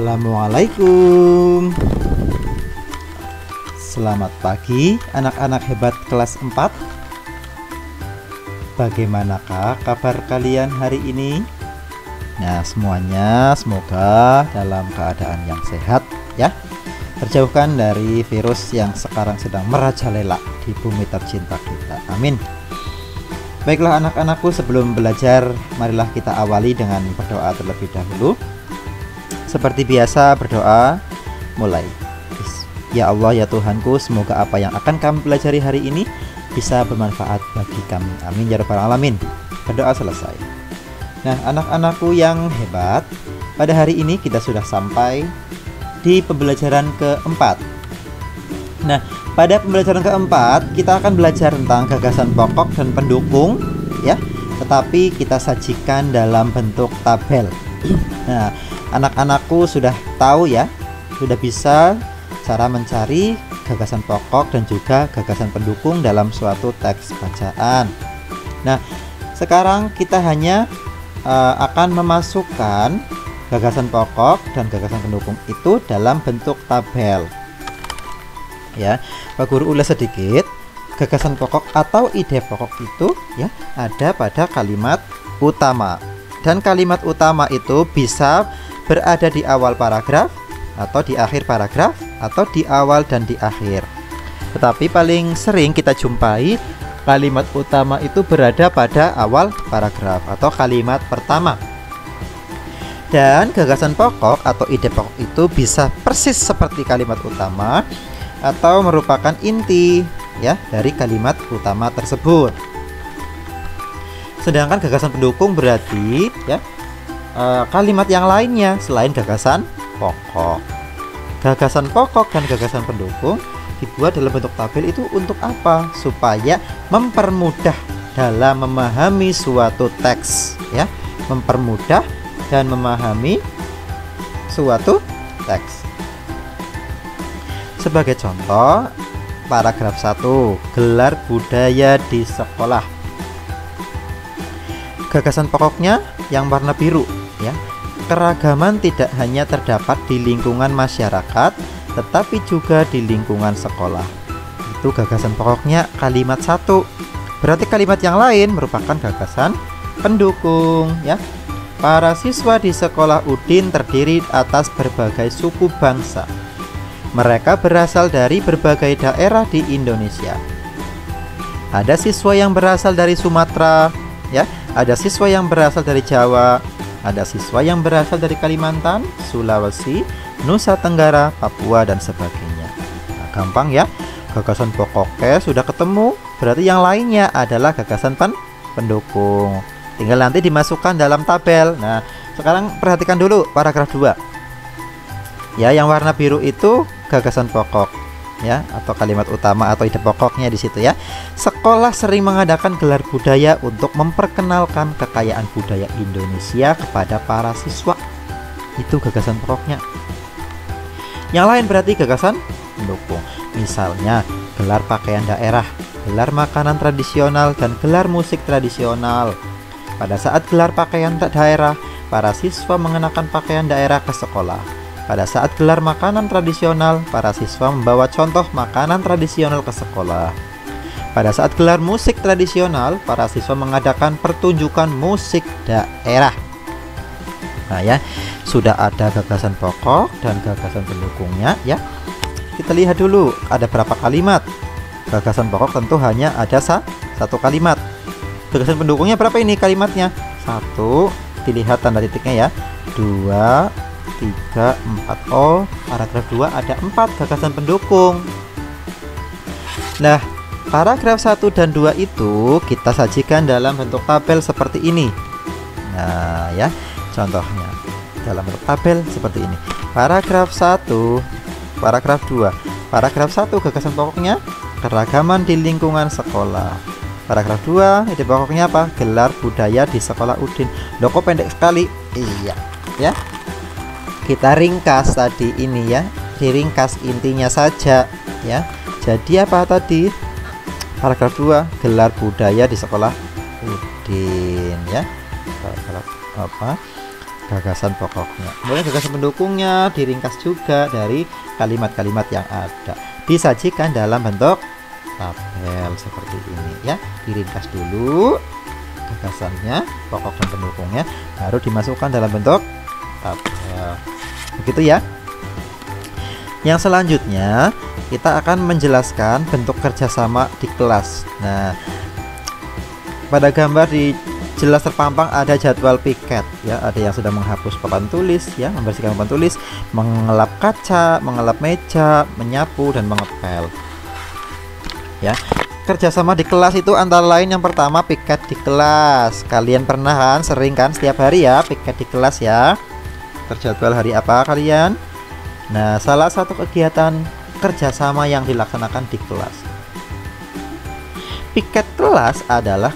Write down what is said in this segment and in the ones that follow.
Assalamualaikum. Selamat pagi anak-anak hebat kelas 4. Bagaimanakah kabar kalian hari ini? Nah, semuanya semoga dalam keadaan yang sehat ya. Terjauhkan dari virus yang sekarang sedang merajalela di bumi tercinta kita. Amin. Baiklah anak-anakku, sebelum belajar marilah kita awali dengan berdoa terlebih dahulu. Seperti biasa berdoa, mulai. Ya Allah ya Tuhanku, semoga apa yang akan kami pelajari hari ini bisa bermanfaat bagi kami. Amin ya rabbal alamin. Berdoa selesai. Nah anak-anakku yang hebat, pada hari ini kita sudah sampai di pembelajaran keempat. Nah pada pembelajaran keempat kita akan belajar tentang gagasan pokok dan pendukung ya, tetapi kita sajikan dalam bentuk tabel. Nah anak-anakku sudah tahu ya, sudah bisa cara mencari gagasan pokok dan juga gagasan pendukung dalam suatu teks bacaan. Nah, sekarang kita hanya akan memasukkan gagasan pokok dan gagasan pendukung itu dalam bentuk tabel. Ya, Pak Guru ulas sedikit. Gagasan pokok atau ide pokok itu ya ada pada kalimat utama. Dan kalimat utama itu bisa berada di awal paragraf atau di akhir paragraf atau di awal dan di akhir. Tetapi paling sering kita jumpai kalimat utama itu berada pada awal paragraf atau kalimat pertama. Dan gagasan pokok atau ide pokok itu bisa persis seperti kalimat utama atau merupakan inti ya dari kalimat utama tersebut. Sedangkan gagasan pendukung berarti ya kalimat yang lainnya selain gagasan pokok. Gagasan pokok dan gagasan pendukung dibuat dalam bentuk tabel itu untuk apa? Supaya mempermudah dalam memahami suatu teks ya, mempermudah dan memahami suatu teks. Sebagai contoh, paragraf 1, gelar budaya di sekolah. Gagasan pokoknya yang warna biru ya. Keragaman tidak hanya terdapat di lingkungan masyarakat, tetapi juga di lingkungan sekolah. Itu gagasan pokoknya kalimat 1. Berarti kalimat yang lain merupakan gagasan pendukung ya. Para siswa di sekolah Udin terdiri atas berbagai suku bangsa. Mereka berasal dari berbagai daerah di Indonesia. Ada siswa yang berasal dari Sumatera ya, ada siswa yang berasal dari Jawa, ada siswa yang berasal dari Kalimantan, Sulawesi, Nusa Tenggara, Papua, dan sebagainya. Nah, gampang ya, gagasan pokoknya sudah ketemu, berarti yang lainnya adalah gagasan pendukung. Tinggal nanti dimasukkan dalam tabel. Nah, sekarang perhatikan dulu paragraf 2. Ya, yang warna biru itu gagasan pokok ya, atau kalimat utama atau ide pokoknya di situ ya. Sekolah sering mengadakan gelar budaya untuk memperkenalkan kekayaan budaya Indonesia kepada para siswa. Itu gagasan pokoknya. Yang lain berarti gagasan pendukung. Misalnya gelar pakaian daerah, gelar makanan tradisional, dan gelar musik tradisional. Pada saat gelar pakaian daerah, para siswa mengenakan pakaian daerah ke sekolah. Pada saat gelar makanan tradisional, para siswa membawa contoh makanan tradisional ke sekolah. Pada saat gelar musik tradisional, para siswa mengadakan pertunjukan musik daerah. Nah ya, sudah ada gagasan pokok dan gagasan pendukungnya ya. Kita lihat dulu ada berapa kalimat. Gagasan pokok tentu hanya ada satu kalimat. Gagasan pendukungnya berapa ini kalimatnya? 1, dilihat tanda titiknya ya. 2, 3, 4. Oh, paragraf 2 ada 4 gagasan pendukung. Nah, paragraf 1 dan 2 itu kita sajikan dalam bentuk tabel seperti ini. Nah, ya, contohnya dalam bentuk tabel seperti ini. Paragraf 1, paragraf 2. Paragraf 1 gagasan pokoknya keragaman di lingkungan sekolah. Paragraf 2 ide pokoknya apa? Gelar budaya di sekolah Udin. Loh kok pendek sekali? Iya, ya. Kita ringkas tadi ini ya, diringkas intinya saja ya. Jadi apa tadi? Paragraf 2, gelar budaya di sekolah Udin ya. Paragraf apa? gagasan pokoknya. Kemudian gagasan pendukungnya diringkas juga dari kalimat-kalimat yang ada, disajikan dalam bentuk tabel seperti ini ya. Diringkas dulu gagasannya, pokok dan pendukungnya, baru dimasukkan dalam bentuk tabel. Begitu ya. Yang selanjutnya kita akan menjelaskan bentuk kerjasama di kelas. Nah, pada gambar di jelas terpampang ada jadwal piket ya, ada yang sedang menghapus papan tulis ya, membersihkan papan tulis, mengelap kaca, mengelap meja, menyapu dan mengepel. Ya, kerjasama di kelas itu antara lain yang pertama piket di kelas. Kalian pernah kan, sering kan setiap hari ya piket di kelas ya. Terjadwal hari apa kalian? Nah, salah satu kegiatan kerjasama yang dilaksanakan di kelas. Piket kelas adalah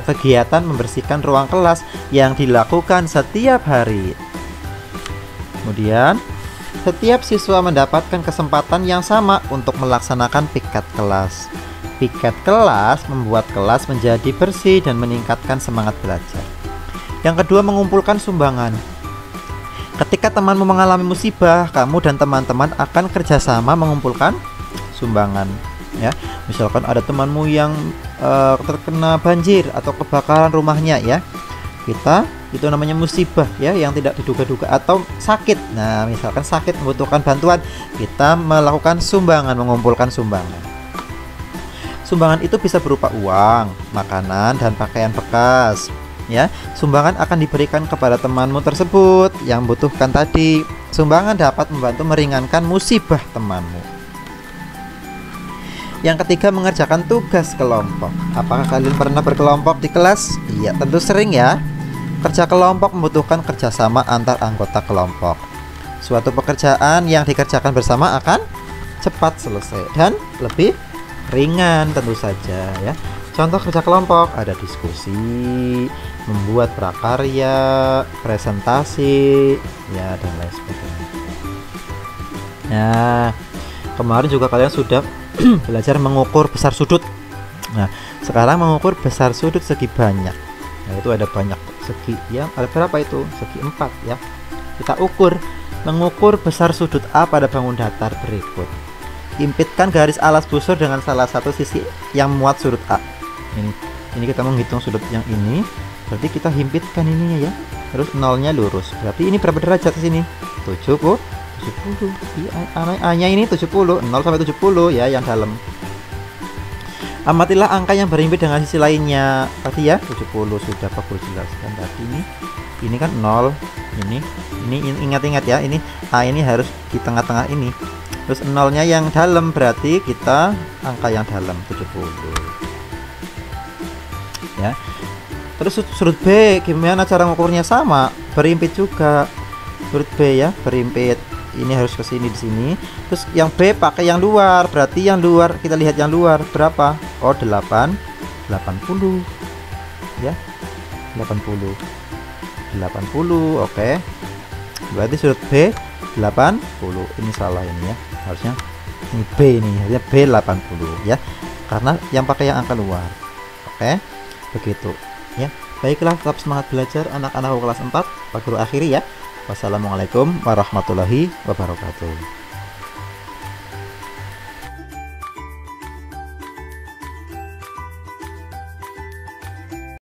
kegiatan membersihkan ruang kelas yang dilakukan setiap hari. Kemudian, setiap siswa mendapatkan kesempatan yang sama untuk melaksanakan piket kelas. Piket kelas membuat kelas menjadi bersih dan meningkatkan semangat belajar. Yang kedua, mengumpulkan sumbangan. Ketika temanmu mengalami musibah, kamu dan teman-teman akan kerjasama mengumpulkan sumbangan. Ya, misalkan ada temanmu yang terkena banjir atau kebakaran rumahnya ya, itu namanya musibah ya, yang tidak diduga-duga, atau sakit. Nah, misalkan sakit membutuhkan bantuan, kita melakukan sumbangan, mengumpulkan sumbangan. Sumbangan itu bisa berupa uang, makanan, dan pakaian bekas ya. Sumbangan akan diberikan kepada temanmu tersebut yang membutuhkan tadi. Sumbangan dapat membantu meringankan musibah temanmu. Yang ketiga, mengerjakan tugas kelompok. Apakah kalian pernah berkelompok di kelas? Iya, tentu sering ya. Kerja kelompok membutuhkan kerjasama antar anggota kelompok. Suatu pekerjaan yang dikerjakan bersama akan cepat selesai dan lebih ringan tentu saja ya. Contoh kerja kelompok ada diskusi, membuat prakarya, presentasi ya, dan lain sebagainya. Nah, kemarin juga kalian sudah belajar mengukur besar sudut. Nah, sekarang mengukur besar sudut segi banyak. Nah, itu ada banyak segi ya. Ada berapa itu? Segi 4 ya. Kita mengukur besar sudut A pada bangun datar berikut. Impitkan garis alas busur dengan salah satu sisi yang muat sudut A. Ini kita menghitung sudut yang ini. Berarti kita himpitkan ininya ya. Terus nolnya lurus. Berarti ini berapa derajat di sini? 70. A-nya ini 70, 0 sampai 70 ya, yang dalam. Amatilah angka yang berhimpit dengan sisi lainnya. Tadi ya 70 sudah Pak Guru jelaskan tadi. Ini kan 0. Ini ingat-ingat ya, ini A ini harus di tengah-tengah ini. Terus nolnya yang dalam, berarti kita angka yang dalam 70. Ya. Terus sudut B gimana cara mengukurnya? Sama, berhimpit juga. Sudut B ya, berhimpit. Ini harus ke sini di sini. Terus yang B pakai yang luar, berarti yang luar kita lihat yang luar berapa? Oh, 80 ya. 80. Oke. Berarti sudut B 80. Ini salah ini ya. Harusnya ini B, ini harusnya B 80 ya. Karena yang pakai yang angka luar. Oke. Begitu ya. Baiklah, tetap semangat belajar anak-anak kelas 4. Pak Guru akhiri ya. Wassalamualaikum warahmatullahi wabarakatuh.